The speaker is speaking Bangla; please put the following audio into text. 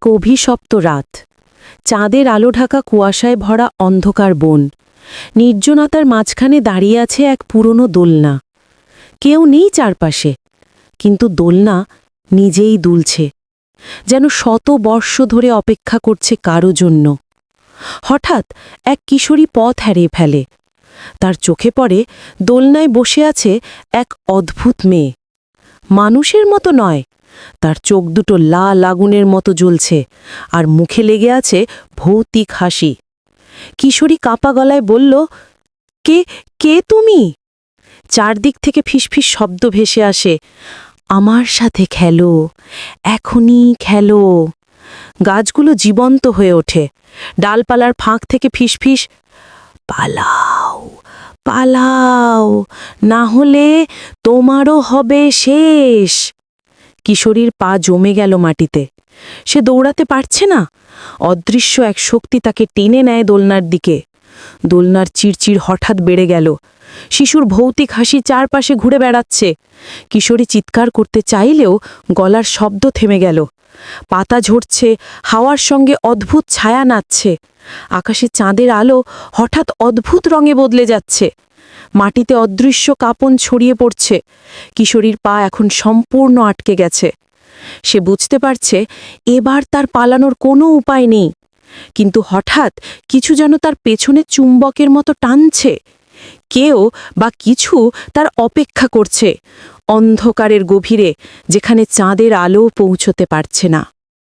এক অভিশপ্ত রাত। চাঁদের আলো ঢাকা কুয়াশায় ভরা অন্ধকার বন। নির্জনতার মাঝখানে দাঁড়িয়ে আছে এক পুরনো দোলনা। কেউ নেই চারপাশে, কিন্তু দোলনা নিজেই দুলছে, যেন শত বর্ষ ধরে অপেক্ষা করছে কারো জন্য। হঠাৎ এক কিশোরী পথ হারিয়ে ফেলে। তার চোখে পড়ে দোলনায় বসে আছে এক অদ্ভুত মেয়ে। মানুষের মতো নয়, তার চোখ দুটো লাল আগুনের মতো জ্বলছে, আর মুখে লেগে আছে ভৌতিক হাসি। কিশোরী কাঁপা গলায় বলল, কে কে তুমি? চারদিক থেকে ফিসফিস শব্দ ভেসে আসে, আমার সাথে খেলো, এখনই খেলো। গাছগুলো জীবন্ত হয়ে ওঠে। ডালপালার ফাঁক থেকে ফিসফিস, পালাও পালাও, না হলে তোমারও হবে শেষ। কিশোরীর পা জমে গেল মাটিতে। সে দৌড়াতে পারছে না। অদৃশ্য এক শক্তি তাকে টেনে নেয় দোলনার দিকে। দোলনার চিড়চিড় হঠাৎ বেড়ে গেল। শিশুর ভৌতিক হাসি চারপাশে ঘুরে বেড়াচ্ছে। কিশোরী চিৎকার করতে চাইলেও গলার শব্দ থেমে গেল। পাতা ঝরছে, হাওয়ার সঙ্গে অদ্ভুত ছায়া নাচছে। আকাশে চাঁদের আলো হঠাৎ অদ্ভুত রঙে বদলে যাচ্ছে। মাটিতে অদৃশ্য কাঁপন ছড়িয়ে পড়ছে। কিশোরীর পা এখন সম্পূর্ণ আটকে গেছে। সে বুঝতে পারছে এবার তার পালানোর কোনো উপায় নেই। কিন্তু হঠাৎ কিছু যেন তার পেছনে চুম্বকের মতো টানছে। কেউ বা কিছু তার অপেক্ষা করছে, অন্ধকারের গভীরে, যেখানে চাঁদের আলো পৌঁছতে পারছে না।